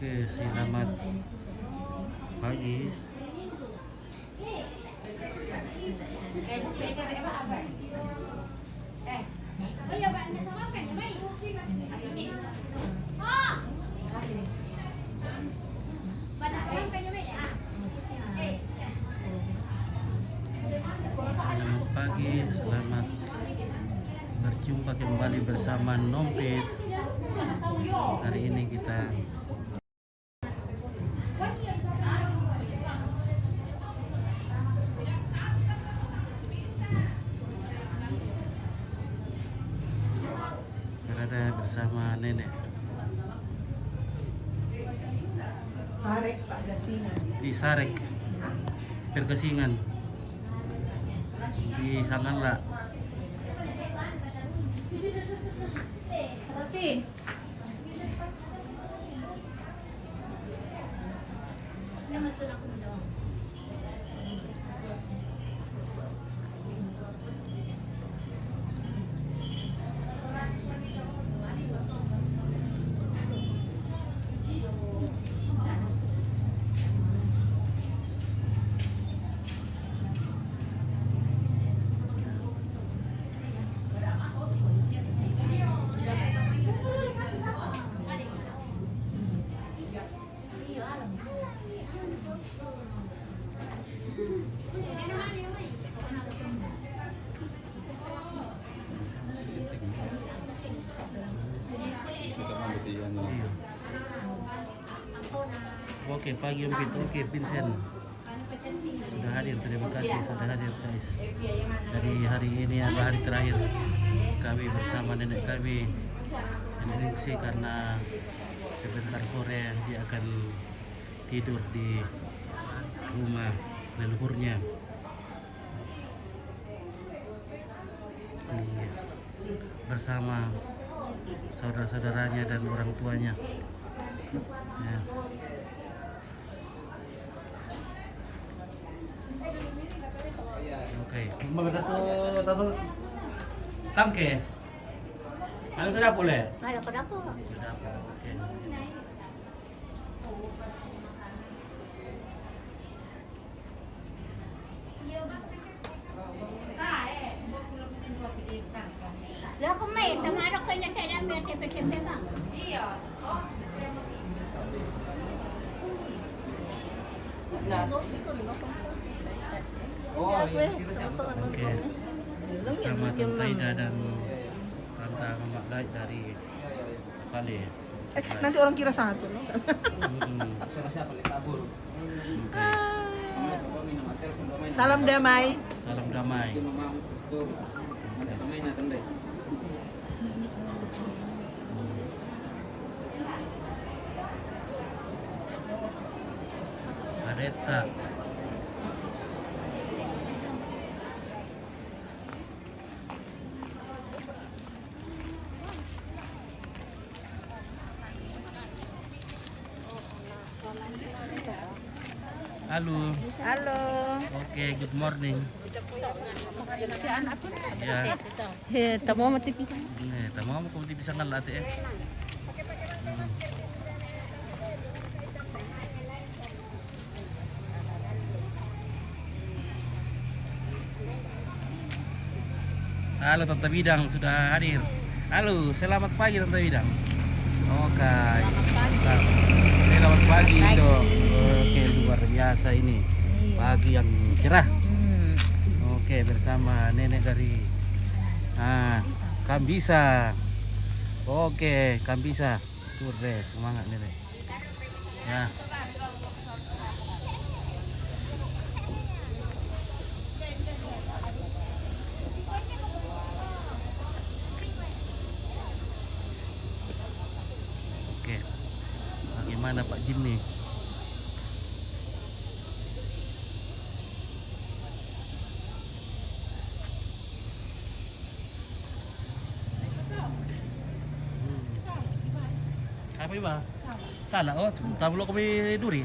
Oke, selamat pagi. Selamat pagi, selamat berjumpa kembali bersama Nompit. Hari ini kita berada bersama nenek Sarek Pak Gasingan. di Sarek, Pergesingan, di Sanganla. Roti. Iya. Oke, pagi Om Pit. Oke, Vincent sudah hadir. Terima kasih sudah hadir, guys. Dari hari ini adalah hari terakhir kami bersama nenek kami, Nenek Ningsi, karena sebentar sore dia akan tidur di rumah leluhurnya. Iya, bersama saudara-saudaranya dan orang tuanya. Ya. Oke, tato tangke. Ano sudah boleh? Wala ko na po. Sudah po. Oke. Lah ko may tamano ko na sa dami at tepe-tepe ba? Oke. Bersama Tante Ida dan Tante Mama Lai dari Pale. Nanti orang kira satu, no? Salam damai. Salam damai. Areta. Halo. Halo. Oke, good morning. Ya. Tamo matipisan. Tama mo kung di bisa nga lahat eh. Halo Tante Bidang sudah hadir. Halo, selamat pagi Tante Bidang. Oke. Selamat pagi dong. Oke, luar biasa ini. Pagi yang cerah. Oke, bersama nenek dari Kambisa. Oke, Kambisa. Sure, semangat nenek. Ya. Oke. Bagaimana Pak Jimmy? Apa ba? Salah oh, tablo kami duri.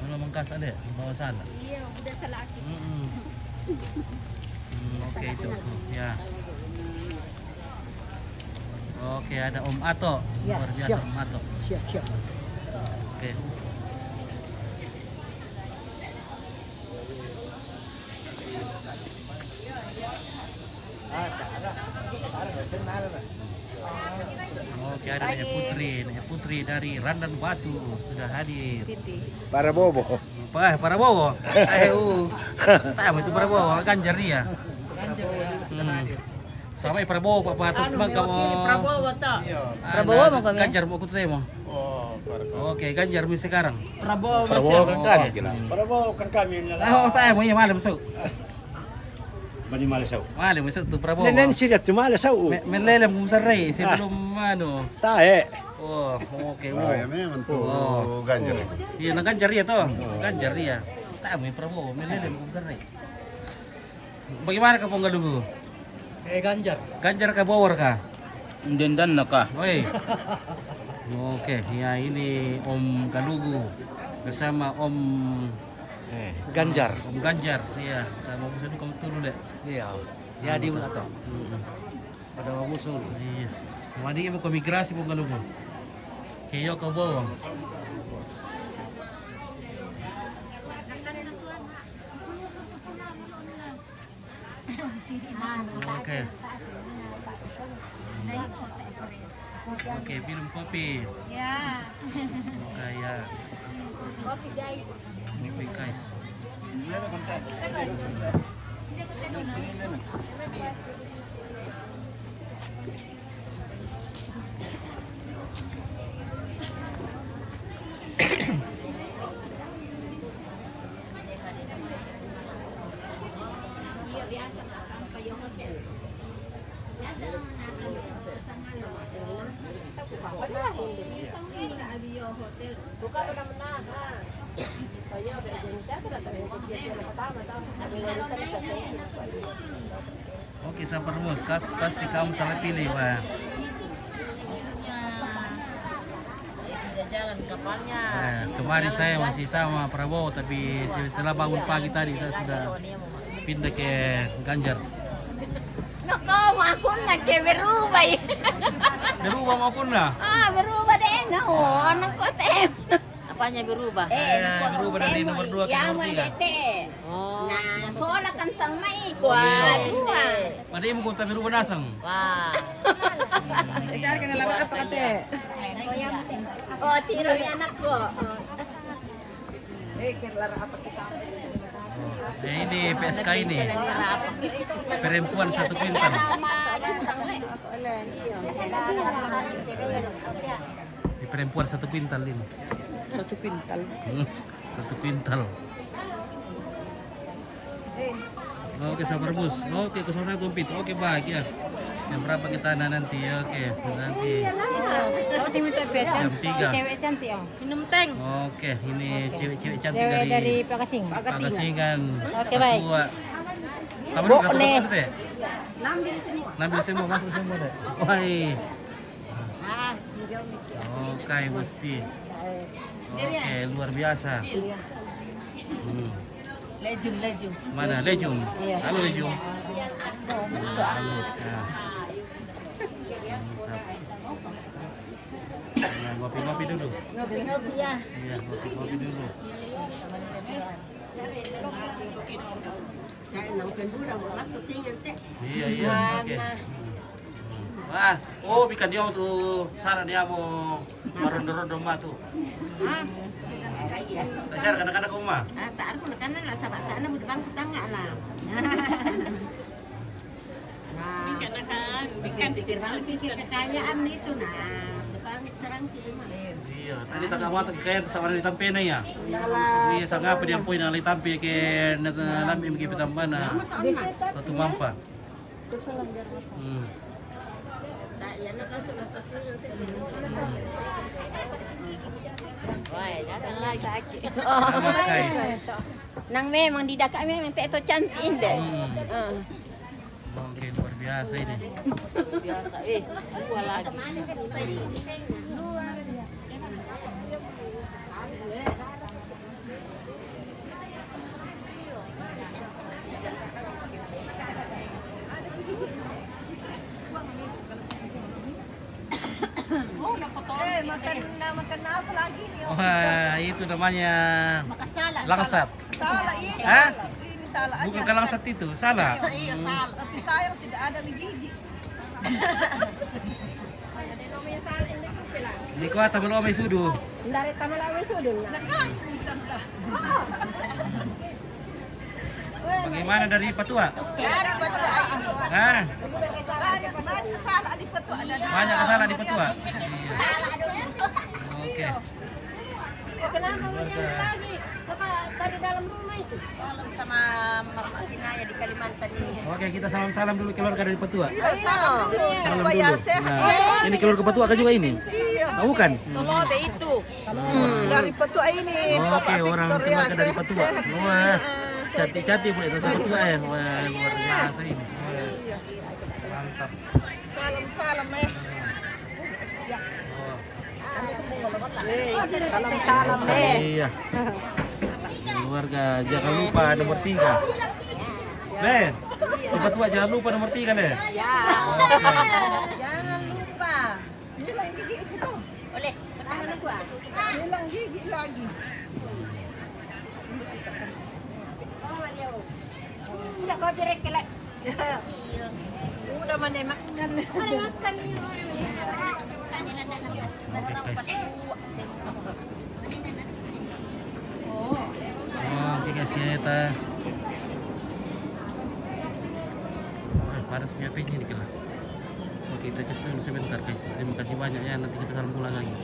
Ano mangkas ade, bawa salah. Iya, udah salah aki. Oke itu. Ya. Oke, ada Om Ato. Ya, Luar biasa siap. Om Ato. Siap. Oke. Oke, ada Nenek Putri dari Randan Batu sudah hadir. Siti. Para bobo. Para Bowo. Tahu itu para Bowo, Ganjar dia. Sama para Bowo Pak Batu bang kamu. Prabowo toh. Prabowo mau kami. Ganjar mau ikut demo. Oke, Ganjar mi sekarang. Prabowo Prabowo masih. kan kami. Para mo kan kami na Oh, tayo mo iya malam masuk. Bani Malisaw. Malam masuk tuh Prabowo. Nenen sila tumala sa u. Melelem besar ray sebelum ano. Tae. Oh, oke. Oh, ya memang tuh Oh. Ganjar. Iya, na Ganjar dia toh. Ganjar dia. Tayo mo Prabowo, melelem besar ray. Bagaimana ka Ponggalugu? Ganjar. Ganjar ka Bawor ka? Dendan na ka. Oi. Oke, ya ini Om Galugu bersama Om Ganjar. Om Ganjar. Iya, kamu bisa kamu turun deh. Iya. Jadi mo to. Pada mo musul. Iya. Madi mo ko migrasi mo Galugu. Kayo ka bawang. Oke. Oke, minum kopi. Ya. Kayak Kopi guys. kopi guys. Oke, sabar mus, pasti kamu salah pilih, Pak. Kemarin saya masih sama Prabowo, tapi setelah bangun pagi tadi saya sudah pindah ke Ganjar. Nako, aku na ke berubah ya. Berubah maupun lah. Berubah deh. No, anak ko tem. Apanya berubah? Berubah dari nomor 2 ke nomor 3. Oh, Nah, soalnya kan sang mai ko. Dua. Pada ibu kota berubah nasang. wah. Isar ka nalang apa kate? Oh, tiro yung anak ko. Kirlara apa kita? Nah, ini PSK ini. Perempuan 1 pintar. Di perempuan 1 pintal ini. 1 pintal. 1 pintal. Oke, sabar bus. Oke, 01 pintu. Oke, baik ya. Yang berapa kita nanti? Oke, nanti jam 3. Cewek cantik om. Minum teh. Oke, ini cewek-cewek cantik Cewek dari dari Pakasing. Pagasingan. Oke, baik. Papua. Kamu Bo, juga boleh. tukar deh. Nambil semua, masuk semua deh. Woi. Oke, mesti. Oke, luar biasa. Legend. Mana Lejung? Iya. Halo Lejung. Halo. Ya. Mantap. Ya, ngopi-ngopi dulu. Ngopi-ngopi ya. Iya, ngopi-ngopi dulu. Iya, iya. Oke. Wah, oh bikin dia tuh saran dia mau marondo-rondo mah tuh. Kasar kadang-kadang ke rumah. Tak aku nak kanan lah sahabat tak nak bangku tangga lah. Bikin akan, bikin pikir banget pikir kekayaan itu nah. Jepang serang mah. Iya, tadi tak kamu tak kaya sama di tampena ya. Iya, sang apa dia poin ali tampi ke lambi mgi petambana. Satu mampa. Tak ya nak sudah satu Wah, datang lagi sakit. Selamat guys. Nang memang di Dakar memang tak itu cantik deh. Oke, luar biasa ini. Biasa dua lagi. makan apa lagi nih? Wah, itu namanya Makasala. langsat. Salah ini. Hah? Ini salah aja. Bukan langsat itu, salah. Iya salah. Tapi saya tidak ada nih gigi. Di kota belum may sudu. Dari Tamalawi Sudul. Bagaimana dari Patua? Dari Patua. Hah? Banyak salah di Patua. Banyak kesalahan di Patua. Oke. Kenapa lagi? Dari dalam rumah itu. Salam sama Mama Kinaya di Kalimantan ini. Oke, kita salam-salam dulu keluarga dari Patua. Salam dulu. Salam Supaya dulu. sehat. Nah, ini keluarga Patua kan juga ini? Iya. Oh, bukan? Tolobe itu. Dari Patua ini. Oke, Bapak orang Victor, ya, keluarga dari sehat- Patua. sehat ini, Wah, sehat cantik-cantik ini. Bu itu Patua ya. Wah, luar biasa ini. Wah, mantap. Salam-salam Oh. Salam-salam Iya. Keluarga, jangan lupa nomor 3. Le, Patua jangan lupa nomor 3 Le. Ya. Oke. Jangan lupa. Hilang gigi itu tuh. Boleh. Hilang gigi lagi. Tidak kau direk kelak. Udah mana makan. Oke, guys. Oke guys, kita parasnya apa ini dikelah. Oke, kita cus dulu sebentar guys. Terima kasih banyak ya, nanti kita salam pulang lagi.